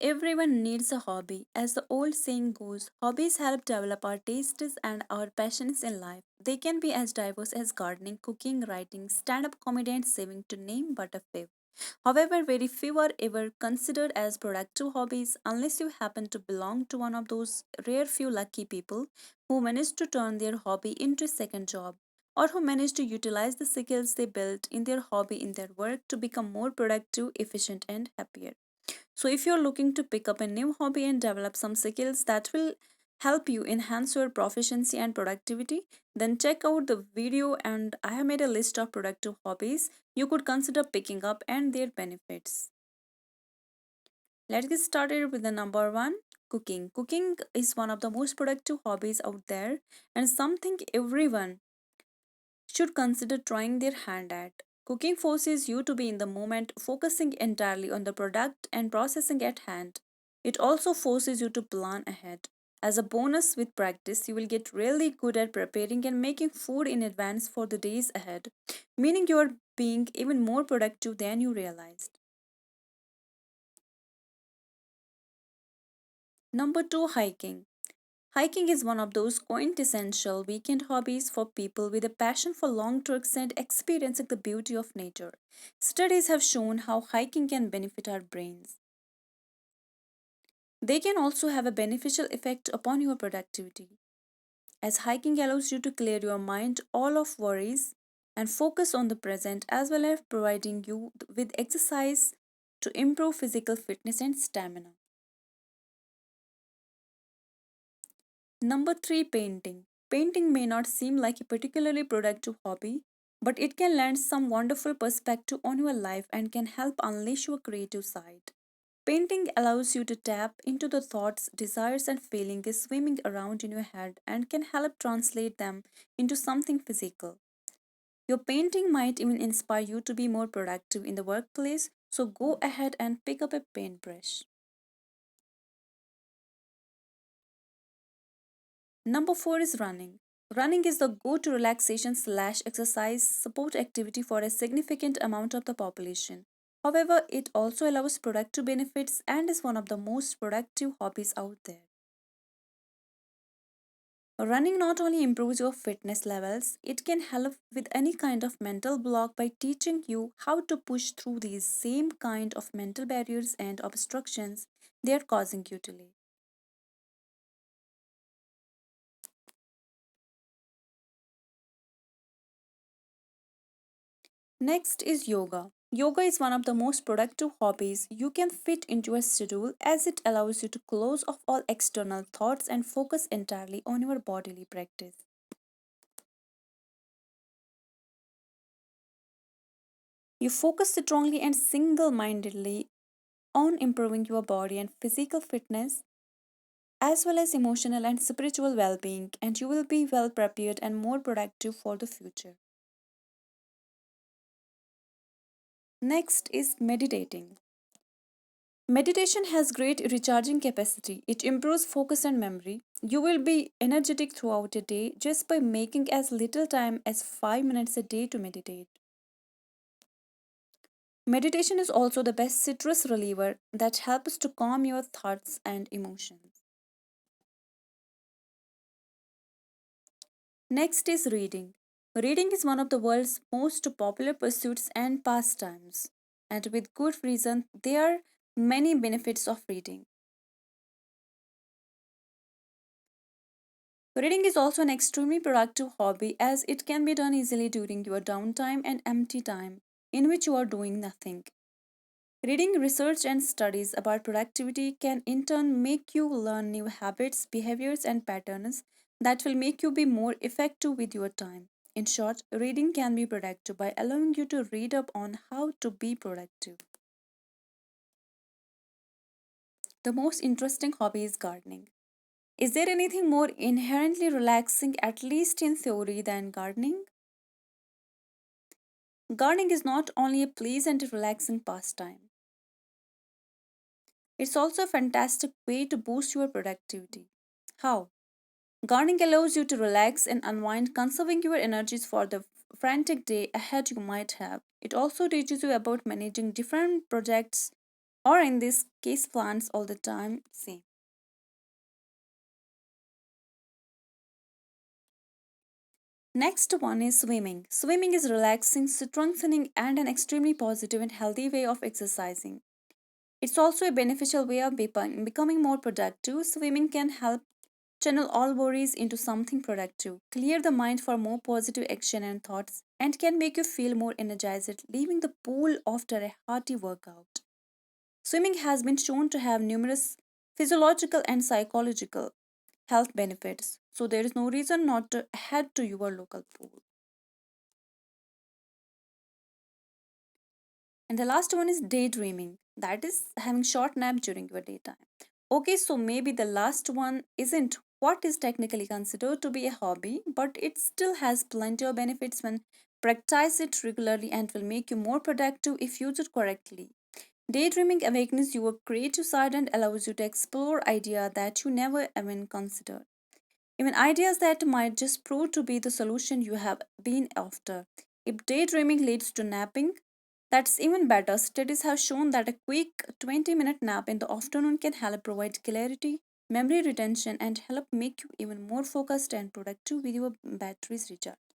Everyone needs a hobby. As the old saying goes, hobbies help develop our tastes and our passions in life. They can be as diverse as gardening, cooking, writing, stand up comedy, and saving, to name but a few. However, very few are ever considered as productive hobbies unless you happen to belong to one of those rare few lucky people who manage to turn their hobby into a second job, or who manage to utilize the skills they built in their hobby in their work to become more productive, efficient, and happier. So, if you're looking to pick up a new hobby and develop some skills that will help you enhance your proficiency and productivity, then check out the video. And I have made a list of productive hobbies you could consider picking up and their benefits. Let's get started with the number one, cooking. Cooking is one of the most productive hobbies out there and something everyone should consider trying their hand at. Cooking forces you to be in the moment, focusing entirely on the product and processing at hand. It also forces you to plan ahead. As a bonus, with practice, you will get really good at preparing and making food in advance for the days ahead, meaning you are being even more productive than you realized. Number two, hiking. Hiking is one of those quintessential weekend hobbies for people with a passion for long treks and experiencing the beauty of nature. Studies have shown how hiking can benefit our brains. They can also have a beneficial effect upon your productivity, as hiking allows you to clear your mind all of worries and focus on the present, as well as providing you with exercise to improve physical fitness and stamina. Number three, painting. Painting may not seem like a particularly productive hobby, but it can lend some wonderful perspective on your life and can help unleash your creative side. Painting allows you to tap into the thoughts, desires, and feelings swimming around in your head and can help translate them into something physical. Your painting might even inspire you to be more productive in the workplace, so go ahead and pick up a paintbrush. Number four is running. Running is the go to relaxation slash exercise support activity for a significant amount of the population. However, it also allows productive benefits and is one of the most productive hobbies out there. Running not only improves your fitness levels, it can help with any kind of mental block by teaching you how to push through these same kind of mental barriers and obstructions they are causing you to live. Next is yoga. Yoga is one of the most productive hobbies you can fit into a schedule as it allows you to close off all external thoughts and focus entirely on your bodily practice. You focus strongly and single mindedly on improving your body and physical fitness as well as emotional and spiritual well being, and you will be well prepared and more productive for the future. Next is meditating. Meditation has great recharging capacity. It improves focus and memory. You will be energetic throughout a day just by making as little time as 5 minutes a day to meditate. Meditation is also the best stress reliever that helps to calm your thoughts and emotions. Next is reading. Reading is one of the world's most popular pursuits and pastimes, and with good reason, there are many benefits of reading. Reading is also an extremely productive hobby as it can be done easily during your downtime and empty time in which you are doing nothing. Reading research and studies about productivity can in turn make you learn new habits, behaviors, and patterns that will make you be more effective with your time. In short, reading can be productive by allowing you to read up on how to be productive. The most interesting hobby is gardening. Is there anything more inherently relaxing, at least in theory, than gardening? Gardening is not only a pleasant and relaxing pastime, it's also a fantastic way to boost your productivity. How? Gardening allows you to relax and unwind, conserving your energies for the frantic day ahead you might have. It also teaches you about managing different projects or in this case, plants all the time. Same. Next one is swimming. Swimming is relaxing, strengthening, and an extremely positive and healthy way of exercising. It's also a beneficial way of becoming more productive. Swimming can help channel all worries into something productive, clear the mind for more positive action and thoughts, and can make you feel more energized leaving the pool after a hearty workout. Swimming has been shown to have numerous physiological and psychological health benefits, so there is no reason not to head to your local pool. And the last one is daydreaming, that is having short nap during your daytime. Okay, so maybe the last one isn't what is technically considered to be a hobby, but it still has plenty of benefits when practice it regularly and will make you more productive if used correctly. Daydreaming awakens your creative side and allows you to explore ideas that you never even considered. Even ideas that might just prove to be the solution you have been after. If daydreaming leads to napping, that's even better. Studies have shown that a quick 20-minute nap in the afternoon can help provide clarity, memory retention, and help make you even more focused and productive with your batteries recharged.